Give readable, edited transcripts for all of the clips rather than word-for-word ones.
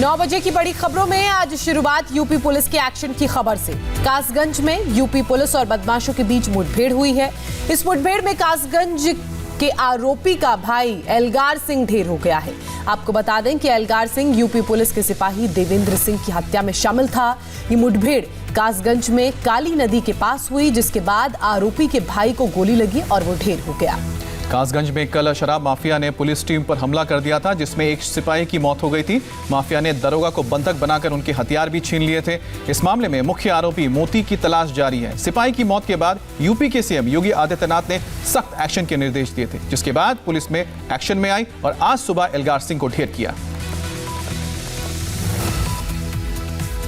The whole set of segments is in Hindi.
9 बजे की बड़ी खबरों में आज शुरुआत यूपी पुलिस के एक्शन की खबर से। कासगंज में यूपी पुलिस और बदमाशों के बीच मुठभेड़ हुई है। इस मुठभेड़ में कासगंज के आरोपी का भाई एलगार सिंह ढेर हो गया है। आपको बता दें कि एलगार सिंह यूपी पुलिस के सिपाही देवेंद्र सिंह की हत्या में शामिल था। ये मुठभेड़ कासगंज में काली नदी के पास हुई, जिसके बाद आरोपी के भाई को गोली लगी और वो ढेर हो गया। कासगंज में कल शराब माफिया ने पुलिस टीम पर हमला कर दिया था, जिसमें एक सिपाही की मौत हो गई थी। माफिया ने दरोगा को बंधक बनाकर उनके हथियार भी छीन लिए थे। इस मामले में मुख्य आरोपी मोती की तलाश जारी है। सिपाही की मौत के बाद यूपी के सीएम योगी आदित्यनाथ ने सख्त एक्शन के निर्देश दिए थे, जिसके बाद पुलिस में एक्शन में आई और आज सुबह एलगार सिंह को ढेर किया।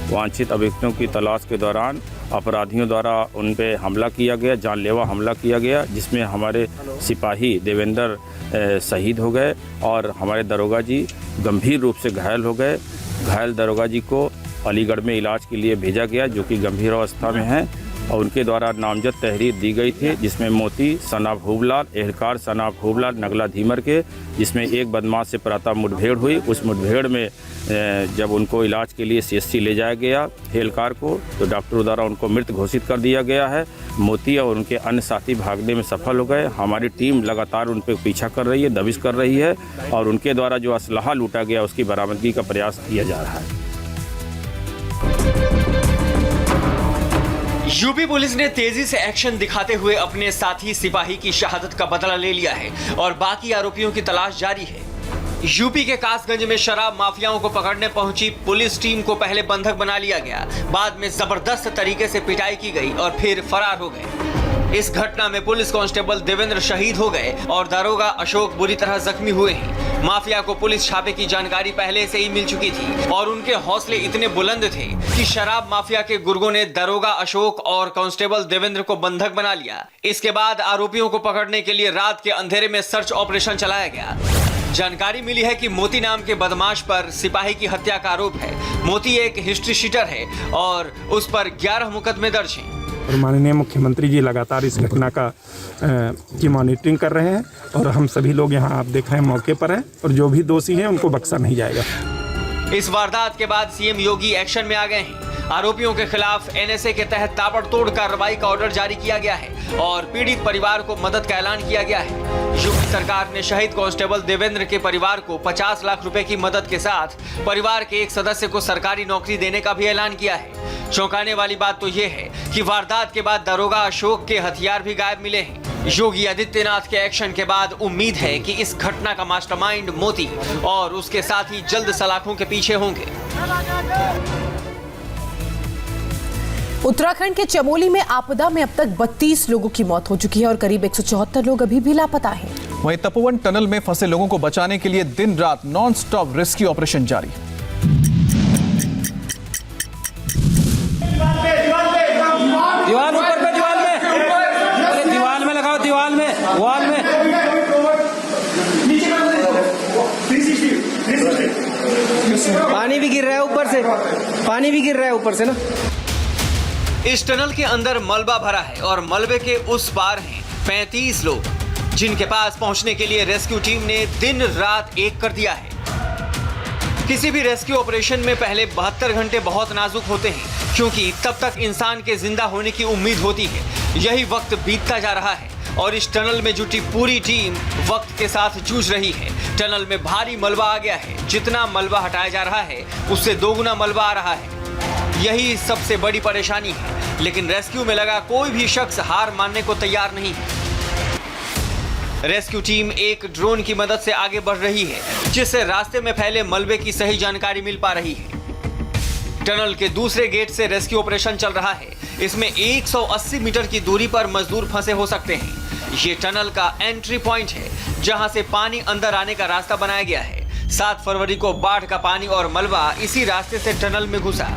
वांछित अभियुक्तों की तलाश के दौरान अपराधियों द्वारा उन पे हमला किया गया, जानलेवा हमला किया गया, जिसमें हमारे सिपाही देवेंद्र शहीद हो गए और हमारे दरोगा जी गंभीर रूप से घायल हो गए। घायल दरोगा जी को अलीगढ़ में इलाज के लिए भेजा गया, जो कि गंभीर अवस्था में है, और उनके द्वारा नामजद तहरीर दी गई थी, जिसमें मोती सना भूबलाल, एहलकार सना भूबलाल नगला धीमर के, जिसमें एक बदमाश से प्रातः मुठभेड़ हुई। उस मुठभेड़ में जब उनको इलाज के लिए सीएससी ले जाया गया एहलकार को, तो डॉक्टरों द्वारा उनको मृत घोषित कर दिया गया है। मोती और उनके अन्य साथी भागने में सफल हो गए। हमारी टीम लगातार उन पर पीछा कर रही है, दबिश कर रही है, और उनके द्वारा जो असलहा लूटा गया उसकी बरामदगी का प्रयास किया जा रहा है। यूपी पुलिस ने तेजी से एक्शन दिखाते हुए अपने साथी सिपाही की शहादत का बदला ले लिया है और बाकी आरोपियों की तलाश जारी है। यूपी के कासगंज में शराब माफियाओं को पकड़ने पहुंची पुलिस टीम को पहले बंधक बना लिया गया, बाद में जबरदस्त तरीके से पिटाई की गई और फिर फरार हो गए। इस घटना में पुलिस कांस्टेबल देवेंद्र शहीद हो गए और दरोगा अशोक बुरी तरह जख्मी हुए हैं। माफिया को पुलिस छापे की जानकारी पहले से ही मिल चुकी थी और उनके हौसले इतने बुलंद थे कि शराब माफिया के गुर्गों ने दरोगा अशोक और कांस्टेबल देवेंद्र को बंधक बना लिया। इसके बाद आरोपियों को पकड़ने के लिए रात के अंधेरे में सर्च ऑपरेशन चलाया गया। जानकारी मिली है कि मोती नाम के बदमाश पर सिपाही की हत्या का आरोप है। मोती एक हिस्ट्री शीटर है और उस पर 11 मुकदमे दर्ज हैं। और माननीय मुख्यमंत्री जी लगातार इस घटना की मॉनिटरिंग कर रहे हैं और हम सभी लोग यहाँ आप देख रहे हैं मौके पर हैं और जो भी दोषी हैं उनको बख्शा नहीं जाएगा। इस वारदात के बाद सीएम योगी एक्शन में आ गए हैं। आरोपियों के खिलाफ एनएसए के तहत ताबड़तोड़ कार्रवाई का ऑर्डर जारी किया गया है और पीड़ित परिवार को मदद का ऐलान किया गया है। यूपी सरकार ने शहीद कांस्टेबल देवेंद्र के परिवार को 50 लाख रुपए की मदद के साथ परिवार के एक सदस्य को सरकारी नौकरी देने का भी ऐलान किया है। चौंकाने वाली बात तो ये है कि वारदात के बाद दरोगा अशोक के हथियार भी गायब मिले हैं। योगी आदित्यनाथ के एक्शन के बाद उम्मीद है कि इस घटना का मास्टरमाइंड मोती और उसके साथी जल्द सलाखों के पीछे होंगे। उत्तराखंड के चमोली में आपदा में अब तक 32 लोगों की मौत हो चुकी है और करीब 174 लोग अभी भी लापता हैं। वहीं तपोवन टनल में फंसे लोगों को बचाने के लिए दिन रात नॉन स्टॉप रेस्क्यू ऑपरेशन जारी। दीवार ऊपर पे, दीवार में, अरे दीवार में लगाओ, दीवार में, वॉल में। पानी भी गिर रहा है ऊपर से, पानी भी गिर रहा है ऊपर से ना। इस टनल के अंदर मलबा भरा है और मलबे के उस पार हैं 35 लोग, जिनके पास पहुंचने के लिए रेस्क्यू टीम ने दिन रात एक कर दिया है। किसी भी रेस्क्यू ऑपरेशन में पहले 72 घंटे बहुत नाजुक होते हैं, क्योंकि तब तक इंसान के जिंदा होने की उम्मीद होती है। यही वक्त बीतता जा रहा है और इस टनल में जुटी पूरी टीम वक्त के साथ जूझ रही है। टनल में भारी मलबा आ गया है। जितना मलबा हटाया जा रहा है उससे दोगुना मलबा आ रहा है। यही सबसे बड़ी परेशानी है, लेकिन रेस्क्यू में लगा कोई भी शख्स हार मानने को तैयार नहीं है। रेस्क्यू टीम एक ड्रोन की मदद से आगे बढ़ रही है, जिससे रास्ते में फैले मलबे की सही जानकारी मिल पा रही है। टनल के दूसरे गेट से रेस्क्यू ऑपरेशन चल रहा है। इसमें 180 मीटर की दूरी पर मजदूर फंसे हो सकते हैं। ये टनल का एंट्री पॉइंट है, जहां से पानी अंदर आने का रास्ता बनाया गया है। 7 फरवरी को बाढ़ का पानी और मलबा इसी रास्ते से टनल में घुसा।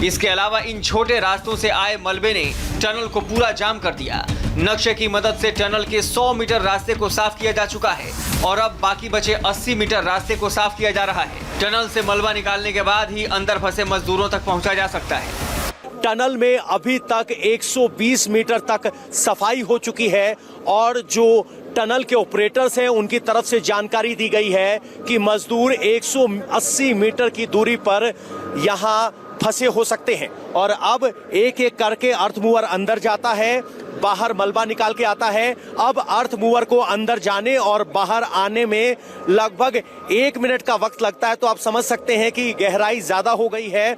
इसके अलावा इन छोटे रास्तों से आए मलबे ने टनल को पूरा जाम कर दिया। नक्शे की मदद से टनल के 100 मीटर रास्ते को साफ किया जा चुका है और अब बाकी बचे 80 मीटर रास्ते को साफ किया जा रहा है। टनल से मलबा निकालने के बाद ही अंदर फंसे मजदूरों तक पहुंचा जा सकता है। टनल में अभी तक 120 मीटर तक सफाई हो चुकी है और जो टनल के ऑपरेटर्स हैं उनकी तरफ से जानकारी दी गई है कि मजदूर 180 मीटर की दूरी पर यहाँ फंसे हो सकते हैं और अब एक एक करके अर्थ मूवर अंदर जाता है, बाहर मलबा निकाल के आता है। अब अर्थ मूवर को अंदर जाने और बाहर आने में लगभग 1 मिनट का वक्त लगता है, तो आप समझ सकते हैं कि गहराई ज्यादा हो गई है।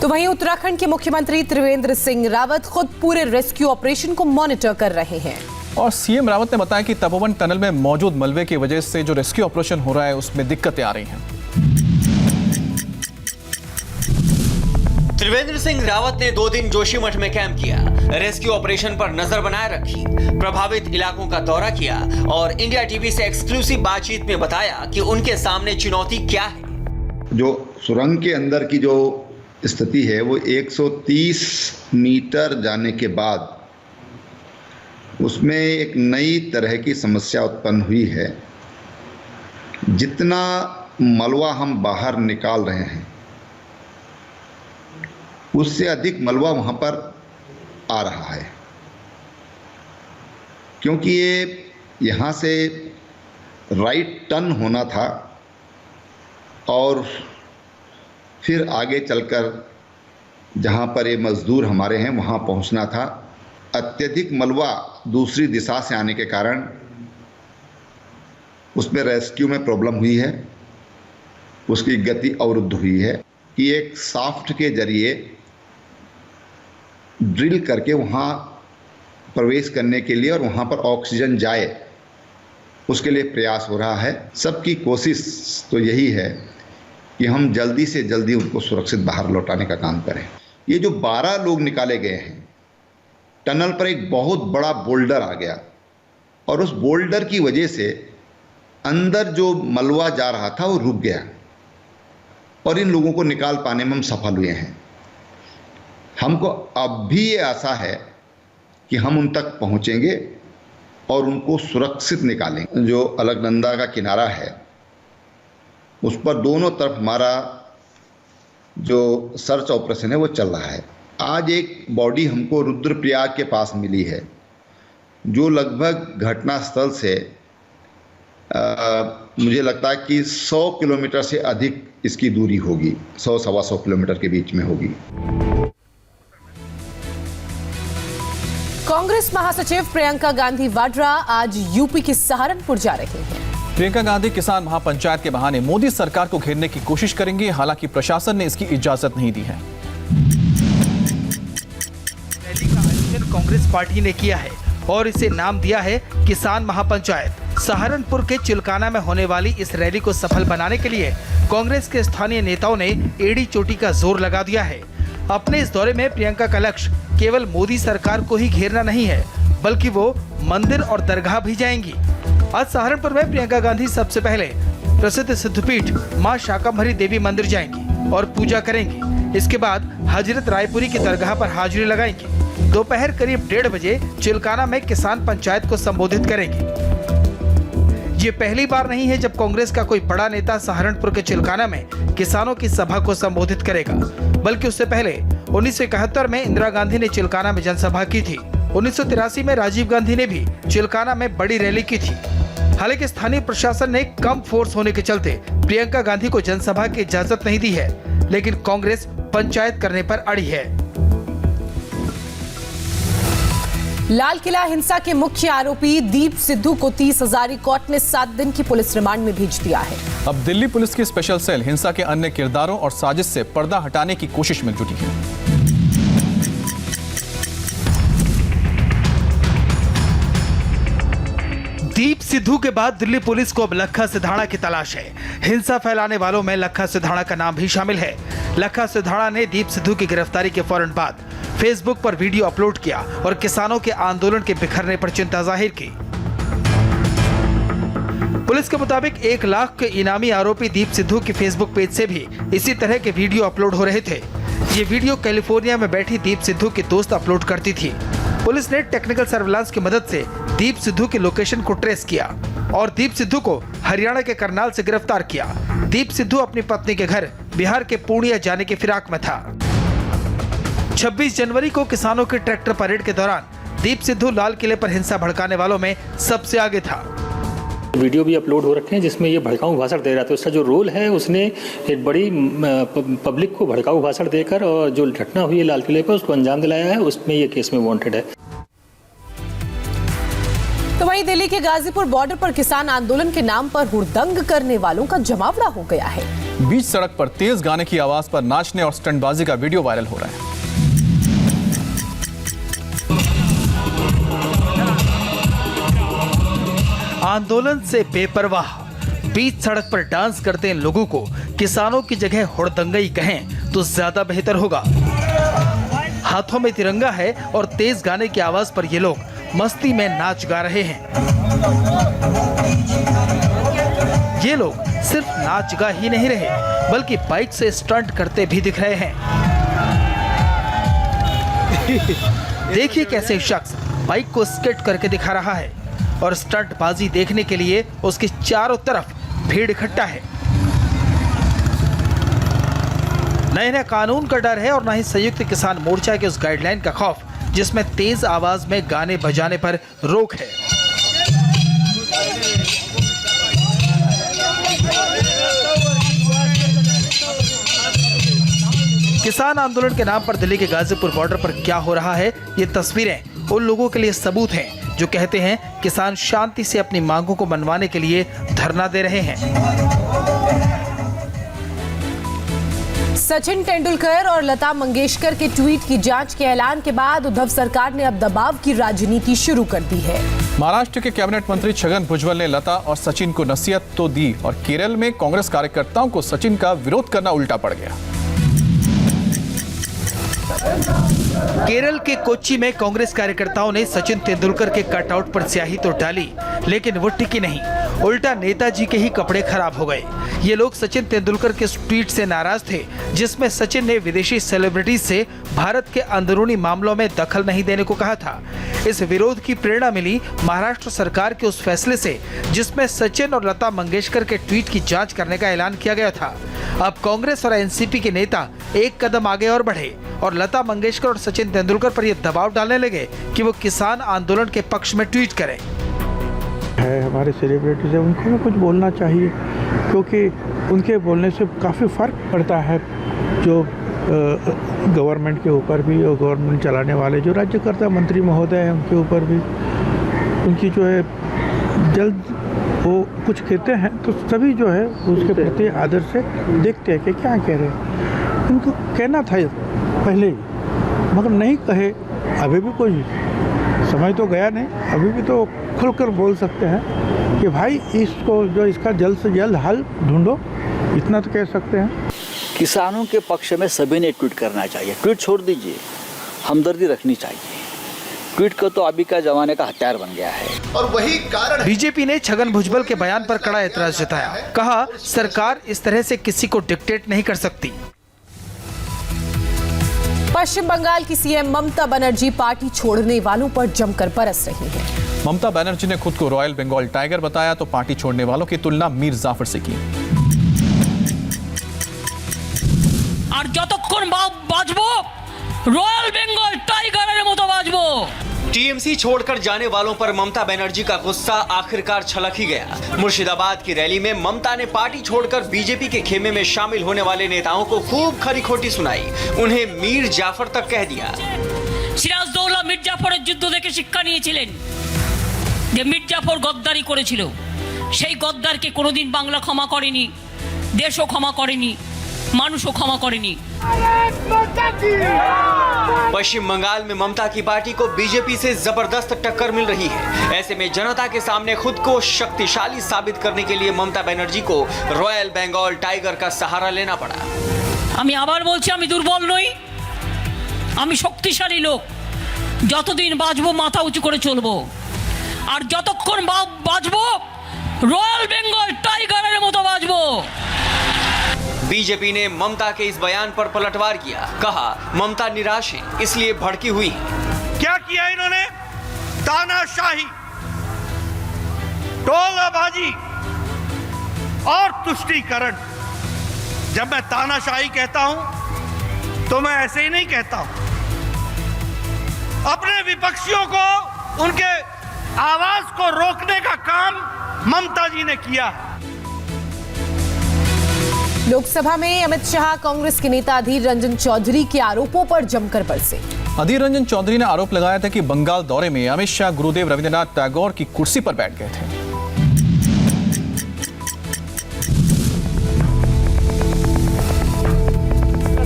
तो वहीं उत्तराखंड के मुख्यमंत्री त्रिवेंद्र सिंह रावत खुद पूरे रेस्क्यू ऑपरेशन को मॉनिटर कर रहे हैं और सीएम रावत ने बताया कि तपोवन टनल में मौजूद मलबे की वजह से जो रेस्क्यू ऑपरेशन हो रहा है उसमें दिक्कतें आ रही हैं। त्रिवेंद्र सिंह रावत ने 2 दिन जोशीमठ में कैंप किया, रेस्क्यू ऑपरेशन पर नजर बनाए रखी, प्रभावित इलाकों का दौरा किया और इंडिया टीवी से एक्सक्लूसिव बातचीत में बताया कि उनके सामने चुनौती क्या है। जो सुरंग के अंदर की जो स्थिति है वो 130 मीटर जाने के बाद उसमें एक नई तरह की समस्या उत्पन्न हुई है। जितना मलबा हम बाहर निकाल रहे हैं उससे अधिक मलबा वहाँ पर आ रहा है, क्योंकि ये यहाँ से राइट टर्न होना था और फिर आगे चलकर जहाँ पर ये मज़दूर हमारे हैं वहाँ पहुँचना था। अत्यधिक मलबा दूसरी दिशा से आने के कारण उसमें रेस्क्यू में प्रॉब्लम हुई है, उसकी गति अवरुद्ध हुई है कि एक शाफ्ट के जरिए ड्रिल करके वहाँ प्रवेश करने के लिए और वहाँ पर ऑक्सीजन जाए उसके लिए प्रयास हो रहा है। सबकी कोशिश तो यही है कि हम जल्दी से जल्दी उनको सुरक्षित बाहर लौटाने का काम करें। ये जो 12 लोग निकाले गए हैं, टनल पर एक बहुत बड़ा बोल्डर आ गया और उस बोल्डर की वजह से अंदर जो मलबा जा रहा था वो रुक गया और इन लोगों को निकाल पाने में हम सफल हुए हैं। हमको अब भी ये आशा है कि हम उन तक पहुंचेंगे और उनको सुरक्षित निकालेंगे। जो अलकनंदा का किनारा है उस पर दोनों तरफ हमारा जो सर्च ऑपरेशन है वो चल रहा है। आज एक बॉडी हमको रुद्रप्रयाग के पास मिली है जो लगभग घटनास्थल से मुझे लगता है कि 100 किलोमीटर से अधिक इसकी दूरी होगी, 100-125 किलोमीटर के बीच में होगी। कांग्रेस महासचिव प्रियंका गांधी वाड्रा आज यूपी के सहारनपुर जा रहे हैं। प्रियंका गांधी किसान महापंचायत के बहाने मोदी सरकार को घेरने की कोशिश करेंगे, हालांकि प्रशासन ने इसकी इजाजत नहीं दी है। रैली का आयोजन कांग्रेस पार्टी ने किया है और इसे नाम दिया है किसान महापंचायत। सहारनपुर के चिलकाना में होने वाली इस रैली को सफल बनाने के लिए कांग्रेस के स्थानीय नेताओं ने एड़ी चोटी का जोर लगा दिया है। अपने इस दौरे में प्रियंका का लक्ष्य केवल मोदी सरकार को ही घेरना नहीं है, बल्कि वो मंदिर और दरगाह भी जाएंगी। आज सहारनपुर में प्रियंका गांधी सबसे पहले प्रसिद्ध सिद्धपीठ मां शाकंभरी देवी मंदिर जाएंगी और पूजा करेंगी। इसके बाद हजरत रायपुरी की दरगाह पर हाजिरी लगाएंगी। दोपहर करीब 1:30 बजे चिलकाना में किसान पंचायत को संबोधित करेंगी। ये पहली बार नहीं है जब कांग्रेस का कोई बड़ा नेता सहारनपुर के चिलकाना में किसानों की सभा को संबोधित करेगा, बल्कि उससे पहले 1971 में इंदिरा गांधी ने चिलकाना में जनसभा की थी। 1983 में राजीव गांधी ने भी चिलकाना में बड़ी रैली की थी। हालांकि स्थानीय प्रशासन ने कम फोर्स होने के चलते प्रियंका गांधी को जनसभा की इजाजत नहीं दी है, लेकिन कांग्रेस पंचायत करने पर अड़ी है। लाल किला हिंसा के मुख्य आरोपी दीप सिद्धू को 30 हजारी कोर्ट ने 7 दिन की पुलिस रिमांड में भेज दिया है। अब दिल्ली पुलिस की स्पेशल सेल हिंसा के अन्य किरदारों और साजिश से पर्दा हटाने की कोशिश में जुटी है। दीप सिद्धू के बाद दिल्ली पुलिस को अब लखा सिधाणा की तलाश है। हिंसा फैलाने वालों में लखा सिधाणा का नाम भी शामिल है। लखा सिधाणा ने दीप सिद्धू की गिरफ्तारी के फौरन बाद फेसबुक पर वीडियो अपलोड किया और किसानों के आंदोलन के बिखरने पर चिंता जाहिर की। पुलिस के मुताबिक 1 लाख के इनामी आरोपी दीप सिद्धू की फेसबुक पेज से भी इसी तरह के वीडियो अपलोड हो रहे थे। ये वीडियो कैलिफोर्निया में बैठी दीप सिद्धू की दोस्त अपलोड करती थी। पुलिस ने टेक्निकल सर्विलांस की मदद से दीप सिद्धू की लोकेशन को ट्रेस किया और दीप सिद्धू को हरियाणा के करनाल से गिरफ्तार किया। दीप सिद्धू अपनी पत्नी के घर बिहार के पूर्णिया जाने की फिराक में था। 26 जनवरी को किसानों के ट्रैक्टर परेड के दौरान दीप सिद्धू लाल किले पर हिंसा भड़काने वालों में सबसे आगे था। वीडियो भी अपलोड हो रखे हैं जिसमें ये भड़काऊ भाषण दे रहा था। उसका जो रोल है, उसने एक बड़ी पब्लिक को भड़काऊ भाषण देकर और जो घटना हुई है लाल किले पर उसको अंजाम दिलाया है, उसमें ये केस में वांटेड है। तो वहीं दिल्ली के गाजीपुर बॉर्डर पर किसान आंदोलन के नाम पर हुड़दंग करने वालों का जमावड़ा हो गया है। बीच सड़क पर तेज गाने की आवाज पर नाचने और स्टंटबाजी का वीडियो वायरल हो रहा है। आंदोलन से बेपरवाह बीच सड़क पर डांस करते इन लोगों को किसानों की जगह हुड़दंगई कहें तो ज्यादा बेहतर होगा। हाथों में तिरंगा है और तेज गाने की आवाज पर ये लोग मस्ती में नाच गा रहे हैं। ये लोग सिर्फ नाच गा ही नहीं रहे बल्कि बाइक से स्टंट करते भी दिख रहे हैं। देखिए कैसे शख्स बाइक को स्केट करके दिखा रहा है और स्टंटबाजी देखने के लिए उसके चारों तरफ भीड़ इकट्ठा है। न इन्हें कानून का डर है और न ही संयुक्त किसान मोर्चा के उस गाइडलाइन का खौफ जिसमें तेज आवाज में गाने बजाने पर रोक है। किसान आंदोलन के नाम पर दिल्ली के गाजीपुर बॉर्डर पर क्या हो रहा है, ये तस्वीरें उन लोगों के लिए सबूत हैं जो कहते हैं किसान शांति से अपनी मांगों को मनवाने के लिए धरना दे रहे हैं। सचिन तेंदुलकर और लता मंगेशकर के ट्वीट की जांच के ऐलान के बाद उद्धव सरकार ने अब दबाव की राजनीति शुरू कर दी है। महाराष्ट्र के कैबिनेट मंत्री छगन भुजबल ने लता और सचिन को नसीहत तो दी और केरल में कांग्रेस कार्यकर्ताओं को सचिन का विरोध करना उल्टा पड़ गया। केरल के कोच्चि में कांग्रेस कार्यकर्ताओं ने सचिन तेंदुलकर के कटआउट पर स्याही तो डाली लेकिन वो टिकी नहीं, उल्टा नेताजी के ही कपड़े खराब हो गए। ये लोग सचिन तेंदुलकर के ट्वीट से नाराज थे जिसमें सचिन ने विदेशी सेलिब्रिटीज से भारत के अंदरूनी मामलों में दखल नहीं देने को कहा था। इस विरोध की प्रेरणा मिली महाराष्ट्र सरकार के उस फैसले से जिसमें सचिन और लता मंगेशकर के ट्वीट की जांच करने का ऐलान किया गया था। अब कांग्रेस और एनसीपी के नेता एक कदम आगे और बढ़े और लता मंगेशकर और सचिन तेंदुलकर पर यह दबाव डालने लगे कि वो किसान आंदोलन के पक्ष में ट्वीट करें। है हमारे सेलिब्रिटीज है, उनको भी कुछ बोलना चाहिए क्योंकि उनके बोलने से काफ़ी फ़र्क पड़ता है जो गवर्नमेंट के ऊपर भी और गवर्नमेंट चलाने वाले जो राज्यकर्ता मंत्री महोदय हैं उनके ऊपर भी। उनकी जो है जल्द वो कुछ कहते हैं तो सभी जो है उसके प्रति आदर से देखते हैं कि क्या कह रहे हैं। उनको कहना था पहले ही मगर नहीं कहे। अभी भी कोई समय तो गया नहीं, अभी भी तो खुलकर बोल सकते हैं कि भाई इसको जो इसका जल्द से जल्द हल ढूंढो, इतना तो कह सकते हैं। किसानों के पक्ष में सभी ने ट्वीट करना चाहिए। ट्वीट छोड़ दीजिए, हमदर्दी रखनी चाहिए। ट्वीट को तो अभी का जमाने का हथियार बन गया है और वही कारण बीजेपी ने छगन भुजबल के बयान पर कड़ा एतराज जताया। कहा सरकार इस तरह से किसी को डिक्टेट नहीं कर सकती। पश्चिम बंगाल की सीएम ममता बनर्जी पार्टी छोड़ने वालों पर जमकर बरस रही है। ममता बनर्जी ने खुद को रॉयल बंगाल टाइगर बताया तो पार्टी छोड़ने वालों की तुलना मीर जाफर से की। और যতক্ষণ বাজবো রয়্যাল বেঙ্গল টাইগারের মতো বাজবো। टीएमसी छोड़कर जाने वालों पर ममता बनर्जी का गुस्सा आखिरकार छलक ही गया। मुर्शिदाबाद की रैली में ममता ने पार्टी छोड़कर बीजेपी के खेमे में शामिल होने वाले नेताओं को खूब खरी खोटी सुनाई। उन्हें मीर जाफर तक कह दिया। সিরাজদৌল্লা মির্জাফরের যুদ্ধ থেকে শিক্ষা নিয়েছিলেন যে মির্জাফর গদ্দারি করেছিল, সেই গদ্দারকে কোনোদিন বাংলা ক্ষমা করেনি, দেশও ক্ষমা করেনি, মানুষও ক্ষমা করেনি। पश्चिम बंगाल में ममता की पार्टी को बीजेपी से जबरदस्त टक्कर मिल रही है। ऐसे में जनता के सामने खुद को शक्तिशाली साबित करने के लिए ममता बनर्जी को रॉयल बंगाल टाइगर का सहारा लेना पड़ा। আমি আবার বলছি, আমি দুর্বল নই, আমি শক্তিশালী লোক। যতদিন বাঁচবো মাথা উঁচু করে চলবো আর যতক্ষণ বাঁচবো রয়্যাল বেঙ্গল টাইগারের মতো বাঁচবো। बीजेपी ने ममता के इस बयान पर पलटवार किया। कहा ममता निराश है इसलिए भड़की हुई है। क्या किया इन्होंने? तानाशाही, टोलाबाजी और तुष्टीकरण। जब मैं तानाशाही कहता हूं तो मैं ऐसे ही नहीं कहता हूं। अपने विपक्षियों को, उनके आवाज को रोकने का काम ममता जी ने किया है। लोकसभा में अमित शाह कांग्रेस के नेता अधीर रंजन चौधरी के आरोपों पर जमकर बरसे। अधीर रंजन चौधरी ने आरोप लगाया था कि बंगाल दौरे में अमित शाह गुरुदेव रविंद्रनाथ टैगोर की कुर्सी पर बैठ गए थे।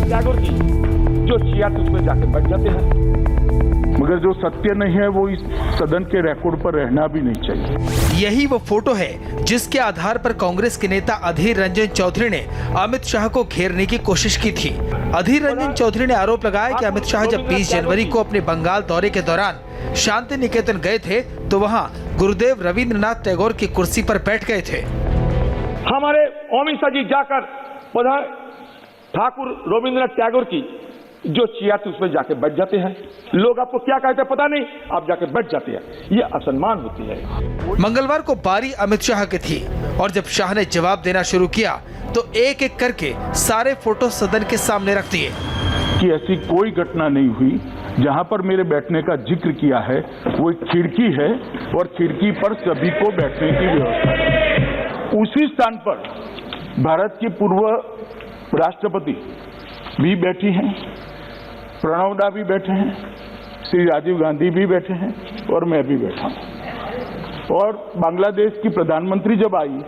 टैगोर की जो चिया उसमें जाके बैठ जाते हैं, मगर जो सत्य नहीं है वो इस सदन के रिकॉर्ड पर रहना भी नहीं चाहिए। यही वो फोटो है जिसके आधार पर कांग्रेस के नेता अधीर रंजन चौधरी ने अमित शाह को घेरने की कोशिश की थी। अधीर रंजन चौधरी ने आरोप लगाया कि अमित शाह जब 20 जनवरी को अपने बंगाल दौरे के दौरान शांति निकेतन गए थे तो वहां गुरुदेव रविंद्रनाथ टैगोर की कुर्सी पर बैठ गए थे। हमारे अमित शाह जी जाकर ठाकुर रविंद्रनाथ टैगोर की जो चिया थी उसमें जाके बैठ जाते हैं। लोग आपको क्या कहते हैं पता नहीं, आप जाके बैठ जाते हैं, ये असम्मान होती है। मंगलवार को बारी अमित शाह की थी और जब शाह ने जवाब देना शुरू किया तो एक एक करके सारे फोटो सदन के सामने रख दिए कि ऐसी कोई घटना नहीं हुई जहां पर मेरे बैठने का जिक्र किया है। वो एक खिड़की है और खिड़की पर सभी को बैठने की व्यवस्था है। उसी स्थान पर भारत के पूर्व राष्ट्रपति भी बैठी हैं, प्रणव दा भी बैठे हैं, श्री राजीव गांधी भी बैठे हैं और मैं भी बैठा हूं। और बांग्लादेश की प्रधानमंत्री जब आई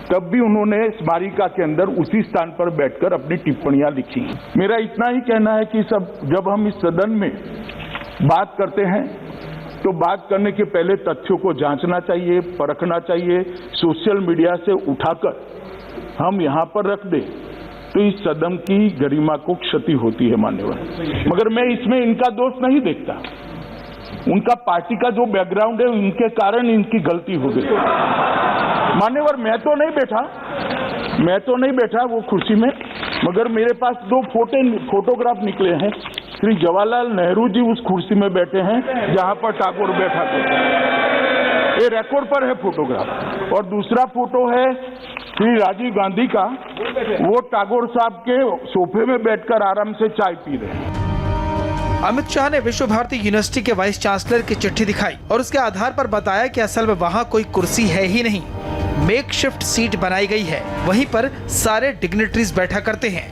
तब भी उन्होंने स्मारिका के अंदर उसी स्थान पर बैठकर अपनी टिप्पणियां लिखी। मेरा इतना ही कहना है कि जब हम इस सदन में बात करते हैं तो बात करने के पहले तथ्यों को जांचना चाहिए, परखना चाहिए। सोशल मीडिया से उठाकर हम यहाँ पर रख दें तो इस सदन की गरिमा को क्षति होती है मान्यवर। मगर मैं इसमें इनका दोष नहीं देखता, उनका पार्टी का जो बैकग्राउंड है उनके कारण इनकी गलती हो गई। मान्यवर मैं तो नहीं बैठा वो कुर्सी में, मगर मेरे पास 2 फोटोग्राफ निकले हैं। श्री जवाहरलाल नेहरू जी उस कुर्सी में बैठे हैं जहां पर टैगोर बैठा था, ये रिकॉर्ड पर है फोटोग्राफ। और दूसरा फोटो है श्री राजीव गांधी का, वो टैगोर साहब के सोफे में बैठकर आराम से चाय पी रहे हैं। अमित शाह ने विश्व भारती यूनिवर्सिटी के वाइस चांसलर की चिट्ठी दिखाई और उसके आधार पर बताया कि असल में वहां कोई कुर्सी है ही नहीं, मेकशिफ्ट सीट बनाई गई है, वहीं पर सारे डिग्निटरीज बैठा करते हैं।